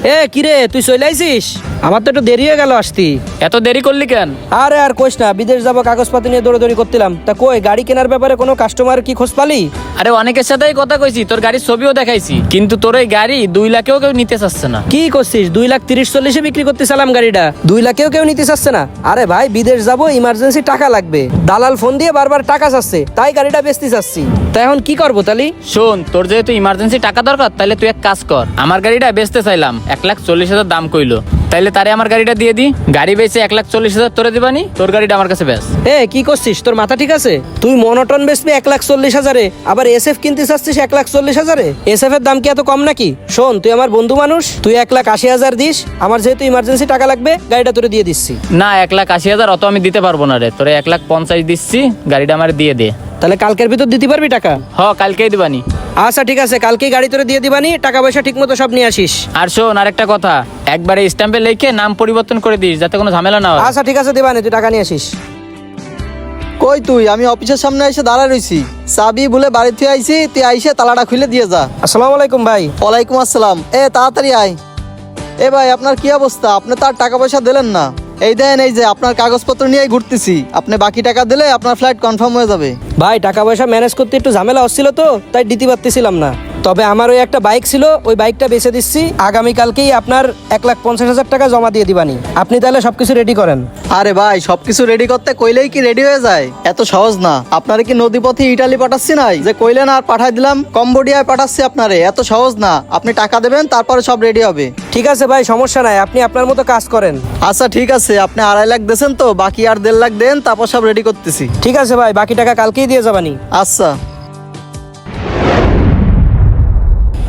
এ কিরে তুই চলে আইছিস? আমার তো একটু দেরি হয়ে গেল আসতি। এত দেরি করলি কেন? আরে আর কইস না, বিদেশ যাবো কাগজপাতি নিয়ে দৌড়াদৌড়ি করছিলাম। তা কই গাড়ি কেনার ব্যাপারে কোনো কাস্টমার কি খোঁজ পালি? আরে অনেকের সাথেই কথা কইছি, তোর গাড়ির ছবিও দেখাইছি, কিন্তু তোর এই গাড়ি 2 লাখেও কেউ নিতে চাচ্ছে না। কি করছিস? 2,30,40,000 বিক্রি করতেছিলাম গাড়িটা, 2 লাখেও কেউ নিতে চাচ্ছে না। আরে ভাই বিদেশ যাবো, ইমার্জেন্সি টাকা লাগবে, দালাল ফোন দিয়ে বারবার টাকা চাচ্ছে, তাই গাড়িটা বেচতে চাচ্ছি। তা এখন কি করবো তালি? শোন, তোর যেহেতু ইমার্জেন্সি টাকা দরকার, তাহলে তুই এক কাজ কর, আমার গাড়িটা বেচতে চাইলাম 1,40,000 দাম কইলো, তাইলে তারে আমার গাড়িটা দিয়ে দি। গাড়ি বেচে 1,40,000 তোরে দিবানি, তোর গাড়িটা আমার কাছে বেচ। এ কি করছিস? তোর মাথা ঠিক আছে? তুই মনোটন বেচবি 1,40,000, আবার এসএফ কিনতে চাচ্ছিস 1,40,000? এসএফ এর দাম কি এত কম নাকি? শোন, তুই আমার বন্ধু মানুষ, তুই 1,80,000 দিস, আমার যেহেতু ইমার্জেন্সি টাকা লাগবে গাড়িটা তোরে দিয়ে দিচ্ছি। না, 1,80,000 অত আমি দিতে পারবো না রে, তোরে 1,50,000 দিচ্ছি, গাড়িটা আমার দিয়ে দে। তাহলে কালকের ভিতর দিতে পারবি টাকা? কালকেই দিবানি। আচ্ছা ঠিক আছে, কালকেই গাড়ি তোরে দিয়ে দিবানি, টাকা পয়সা ঠিক মতো সব নিয়ে আসিস। আর শোন, আরেকটা কথা, একবারে স্ট্যাম্পে লিখে নাম পরিবর্তন করে দিস, যাতে কোনো ঝামেলা না হয়। আচ্ছা ঠিক আছে, দিবানি, তুই টাকা নিয়ে আসিস। কই তুই? আমি অফিসের সামনে এসে দাঁড়া রইছি, চাবি বলে বাড়ি থেকে আইছি, তুই আইসে তালাটা খুলে দিয়ে যা। আসসালামু আলাইকুম ভাই। ওয়ালাইকুম আসসালাম। তাড়াতাড়ি আয়। ভাই আপনার কি অবস্থা? আপনি তার টাকা পয়সা দিলেন না। এই দেন, এই যে আপনার কাগজপত্র নিয়েই ঘুরতেছি, আপনি বাকি টাকা দিলে আপনার ফ্লাইট কনফার্ম হয়ে যাবে। ভাই টাকা পয়সা ম্যানেজ করতে একটু ঝামেলা হচ্ছিল তো, তাই দিতে পারতেছিলাম না। তবে আমার ওই একটা বাইক ছিল, ওই বাইকটা বেচে দিচ্ছি, আগামীকালকেই আপনার 1,50,000 টাকা জমা দিয়ে দিবানি। আপনি তাহলে সবকিছু রেডি করেন। আরে ভাই, সবকিছু রেডি করতে কইলেই কি রেডি হয়ে যায়? এত সহজ না। আপনারে কি নদীপথে ইটালি পাঠাচ্ছি নাই যে কইলেন আর পাঠাই দিলাম? কম্বোডিয়ায় পাঠাচ্ছি আপনারে, এত সহজ না। আপনি টাকা দেবেন, তারপরে সব রেডি হবে। ঠিক আছে ভাই, সমস্যা নাই, আপনি আপনার মতো কাজ করেন। আচ্ছা ঠিক আছে, আপনি 2.5 লাখ দিয়েছেন তো, বাকি আর 1.5 লাখ দেন, তারপর সব রেডি করতেছি। ঠিক আছে ভাই, বাকি টাকা কালকেই দিয়ে যাবানি। আচ্ছা।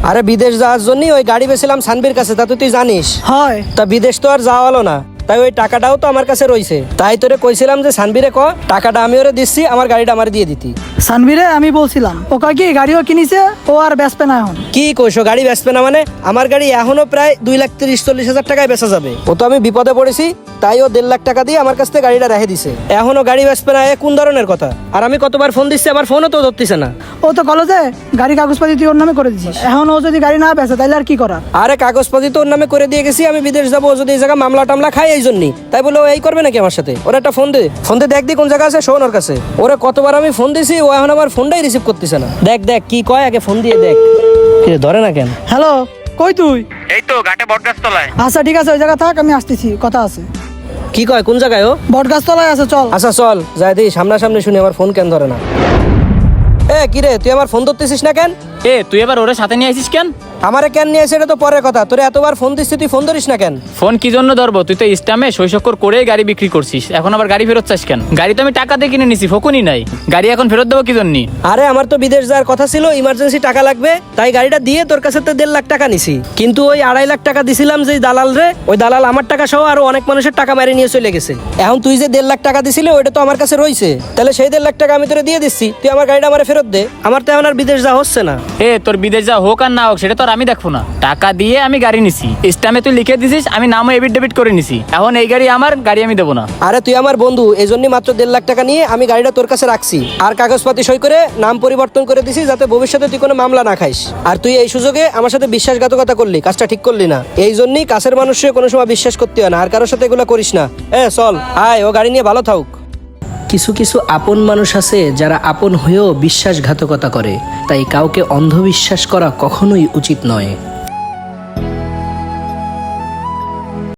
আরে বিদেশ যাওয়ার জন্য ওই গাড়ি বেছিলাম সানবির কাছে, তা তো তুই জানিস। হয় তা বিদেশ তো আর যাওয়া হলো না, তাই ওই টাকাটাও তো আমার কাছে রইছে। তাই তোরে কইছিলাম যে সানবিরে টাকাটা আমি ওরে দিচ্ছি, আমার গাড়িটা আমার দিয়ে দিতি। সানবিরে আমি বলছিলাম ওকা কি গাড়িও কিনিছে, ও আর বেচবে না এখন। কি কইছো গাড়ি বেচবে না মানে? আমার গাড়ি এখনো প্রায় 2,30,40,000 টাকায় বেচা যাবে। ও তো আমি বিপদে পড়েছি, তাই ও 1.5 লাখ টাকা দিয়ে আমার কাছ থেকে গাড়িটা রেখে দিছে। এখনো গাড়ি বেচবে না, এ কোন ধরনের কথা? আর আমি কতবার ফোন দিচ্ছি, আমার ফোনও তো ধরতেছে না। ও তো কলো যে গাড়ি কাগজপাতি তুই ওর নামে করে দিছিস, এখন ও যদি গাড়ি না বেচে তাহলে আর কি করার? আরে কাগজপাতি তো ওর নামে করে দিয়ে গেছি, আমি বিদেশ যাবো, ও যদি এই জায়গায় মামলা টামলা খাই এই জন্যই। তাই বলে ও এই করবে নাকি আমার সাথে? ওর একটা ফোন দে, দেখ দি কোন জায়গা আছে, শোন ওর কাছে। ওরে কতবার আমি ফোন দিছি, ও এখন আমার ফোনটাই রিসিভ করতেছে না। দেখ দেখ কি কয়, আগে ফোন দিয়ে দেখ। ধরে না কেন? হ্যালো, কই তুই? এই তো ঘাটে বটগাছ তলায়। আচ্ছা ঠিক আছে, ওই জায়গা থাক, আমি আসতেছি, কথা আছে। কি কয়? কোন জায়গায় ও? বটগাছ তলায় আছে, চল। আচ্ছা চল যাই দিই, সামনাসামনি শুনি। আমার ফোন কেন ধরে না? কিরে তুই আমার ফোন ধরতেছিস না কেন? তুই এবার ওরে সাথে নিয়ে আসিস কেন? আমারে কেন নিয়ে এসে এটা তো পরের কথা, তোরে এতবার ফোন দিচ্ছি, তুই ফোন ধরিস না কেন? ফোন কি জন্য ধরবো? তুই তো ইস্টামে শৈশক্কর করে গাড়ি বিক্রি করছিস, এখন আবার গাড়ি ফেরত চাস কেন? গাড়ি তো আমি টাকা দিয়ে কিনে নিছি, ফোকনই নাই, গাড়ি এখন ফেরত দেবো কি জন্য? আরে আমার তো বিদেশ যাওয়ার কথা ছিল, ইমার্জেন্সি টাকা লাগবে, তাই গাড়িটা দিয়ে তোর কাছে তো 1.5 লাখ টাকা নিছি। কিন্তু ওই 2.5 লাখ টাকা দিছিলাম যে দালাল রে, ওই দালাল আমার টাকা সহ আরো অনেক মানুষের টাকা মেরে নিয়ে চলে গেছে। এখন তুই যে 1.5 লাখ টাকা দিছিলি, ওইটা তো আমার কাছে রইছে, তাহলে সেই 1.5 লাখ টাকা আমি তোরে দিয়ে দিচ্ছি, তুই আমার গাড়িটা আমারে ফেরত দে। আমার তো এখন আর বিদেশ যাওয়া হচ্ছে না। তোর বিদেশ যা হোক আর না হোক সেটা তো আর আমি দেখবো না, টাকা দিয়ে আমি গাড়ি নিছি, ইস্টামে তুই লিখে দিছিস, আমি নামও এবিট ডেবিট করে নিছি, এখন এই গাড়ি আমার, গাড়ি আমি দেবো না। আরে তুই আমার বন্ধু, এই জন্যই মাত্র 1.5 লাখ টাকা নিয়ে আমি গাড়িটা তোর কাছে রাখছি, আর কাগজপাতি সই করে নাম পরিবর্তন করে দিছি, যাতে ভবিষ্যতে তুই কোনো মামলা না খাইস। আর তুই এই সুযোগে আমার সাথে বিশ্বাসঘাতকতা করলি, কাজটা ঠিক করলি না। এই জন্যই কাছের মানুষকে কোনো সময় বিশ্বাস করতে হয় না, আর কারোর সাথে এগুলো করিস না। চল আয়, ও গাড়ি নিয়ে ভালো থাকুক। কিছু কিছু আপন মানুষ আছে যারা আপন হয়েও বিশ্বাসঘাতকতা করে, তাই কাউকে অন্ধবিশ্বাস করা কখনোই উচিত নয়।